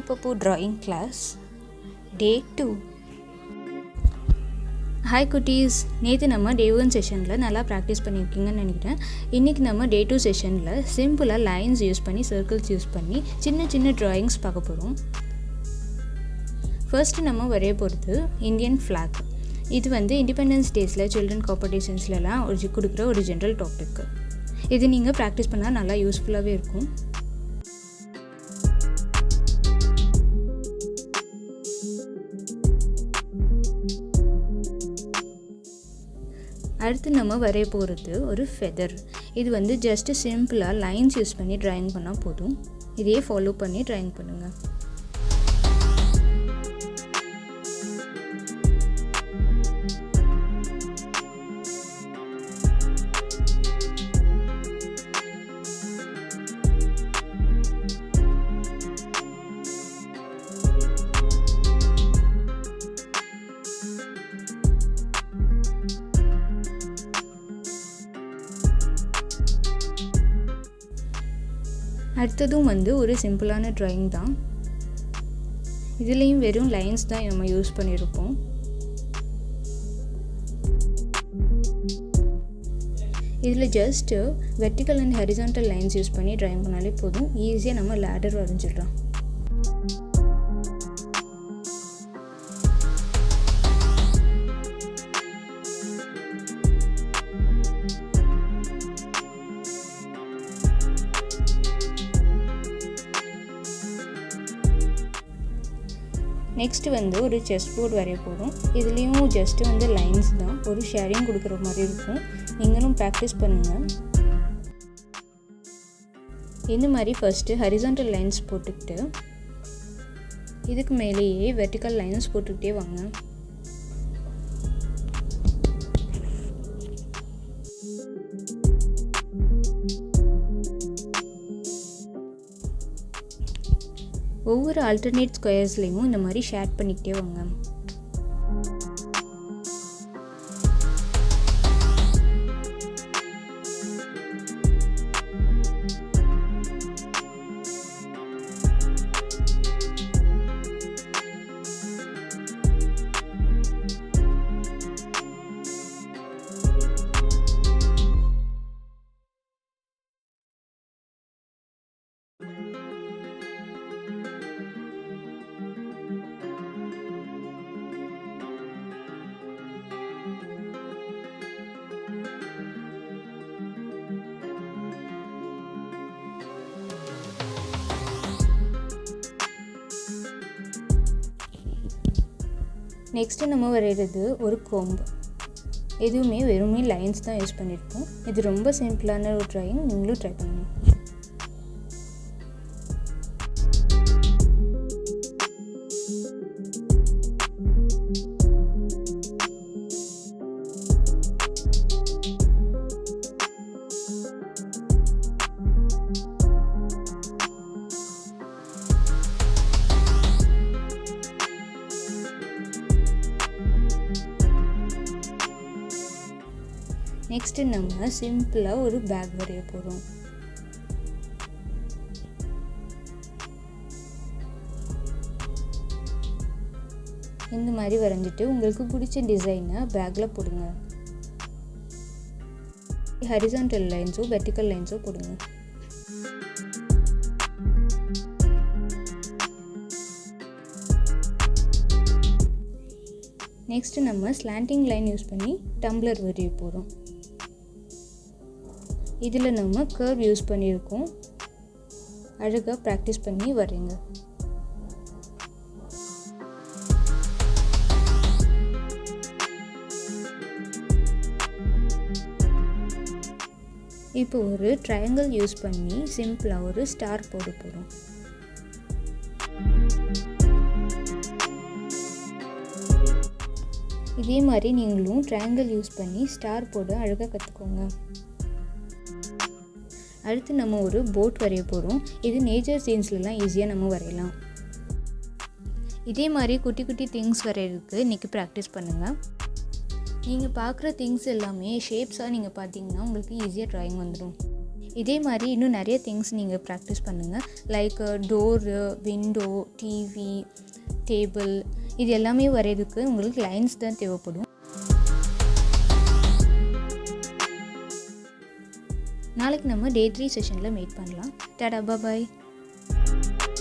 Gultypappu drawing class day 2. Hi cuties, நேற்று நம்ம day 1 செஷனில் நல்லா ப்ராக்டிஸ் பண்ணியிருக்கீங்கன்னு நினைக்கிறேன். இன்றைக்கி நம்ம day 2 செஷனில் சிம்பிளாக லைன்ஸ் யூஸ் பண்ணி சர்க்கிள்ஸ் யூஸ் பண்ணி சின்ன சின்ன ட்ராயிங்ஸ் பார்க்க போகிறோம். ஃபர்ஸ்ட்டு நம்ம வரைய போகிறது இந்தியன் ஃப்ளாக். இது இண்டிபெண்டன்ஸ் டேஸில் சில்ட்ரன் காம்படிஷன்ஸ்லாம் கொடுக்குற ஒரு ஜென்ரல் டாபிக். இது நீங்கள் ப்ராக்டிஸ் பண்ணால் நல்லா யூஸ்ஃபுல்லாகவே இருக்கும். அடுத்து நம்ம வரைய போகிறது ஒரு ஃபெதர். இது ஜஸ்ட் சிம்பிளாக லைன்ஸ் யூஸ் பண்ணி ட்ராயிங் பண்ணால் போதும். இதையே ஃபாலோ பண்ணி ட்ராயிங் பண்ணுங்கள். அடுத்ததும் ஒரு சிம்பிளான ட்ராயிங் தான். இதுலேயும் வெறும் லைன்ஸ் தான் நம்ம யூஸ் பண்ணியிருப்போம். இதில் just vertical and horizontal lines use பண்ணி ட்ராயிங் பண்ணாலே போதும். ஈஸியாக நம்ம லேடர் வரைஞ்சிடலாம். நெக்ஸ்ட் ஒரு செஸ் போர்டு வரைய போகிறோம். இதுலேயும் ஜஸ்ட் லைன்ஸ் தான், ஒரு ஷேடிங் கொடுக்குற மாதிரி இருக்கும். நீங்களும் ப்ராக்டிஸ் பண்ணுங்கள். இந்த மாதிரி ஃபஸ்ட்டு ஹரிசாண்டல் லைன்ஸ் போட்டுக்கிட்டு இதுக்கு மேலேயே வெர்டிக்கல் லைன்ஸ் போட்டுக்கிட்டே வாங்க. ஒவ்வொரு ஆல்டர்னேட் ஸ்கொயர்ஸ்லேயும் இந்த மாதிரி ஷேட் பண்ணிக்கிட்டே வாங்க. நெக்ஸ்ட்டு நம்ம வரைகிறது ஒரு கோம்பு. எதுவுமே வெறுமே லைன்ஸ் தான் யூஸ் பண்ணியிருக்கோம். இது ரொம்ப சிம்பிளான ஒரு ட்ராயிங், நீங்களும் ட்ரை பண்ணுங்க. நெக்ஸ்ட்டு நம்ம சிம்பிளாக ஒரு பேக் வரைய போகிறோம். இந்த மாதிரி வரைஞ்சிட்டு உங்களுக்கு பிடிச்ச டிசைனை பேக்கில் போடுங்க. ஹரிசாண்டல் லைன்ஸோ வெர்டிக்கல் லைன்ஸோ போடுங்க. நெக்ஸ்ட்டு நம்ம ஸ்லாண்டிங் லைன் யூஸ் பண்ணி டம்ளர் வரைய போகிறோம். இதில் நம்ம கர்வ் யூஸ் பண்ணியிருக்கோம். அழகாக ப்ராக்டிஸ் பண்ணி வரைங்க. இப்போ ஒரு ட்ரையாங்கிள் யூஸ் பண்ணி சிம்பிளாக ஒரு ஸ்டார் போட போகிறோம். இதே மாதிரி நீங்களும் ட்ரையாங்கிள் யூஸ் பண்ணி ஸ்டார் போட அழகாக கற்றுக்கோங்க. அடுத்து நம்ம ஒரு போட் வரைய போகிறோம். இது நேச்சர் சீன்ஸ்லாம் ஈஸியாக நம்ம வரையலாம். இதே மாதிரி குட்டி குட்டி திங்ஸ் வரைகிறதுக்கு இன்றைக்கி ப்ராக்டிஸ் பண்ணுங்கள். நீங்கள் பார்க்குற திங்ஸ் எல்லாமே ஷேப்ஸாக நீங்கள் பார்த்தீங்கன்னா உங்களுக்கு ஈஸியாக ட்ராயிங் வந்துடும். இதே மாதிரி இன்னும் நிறைய திங்ஸ் நீங்கள் ப்ராக்டிஸ் பண்ணுங்கள். Like door, window, TV, table, இது எல்லாமே வரைகிறதுக்கு உங்களுக்கு லைன்ஸ் தான் தேவைப்படும். நாளைக்கு நம்ம டே 3 செஷனில் மீட் பண்ணலாம். டாடா, பாய்.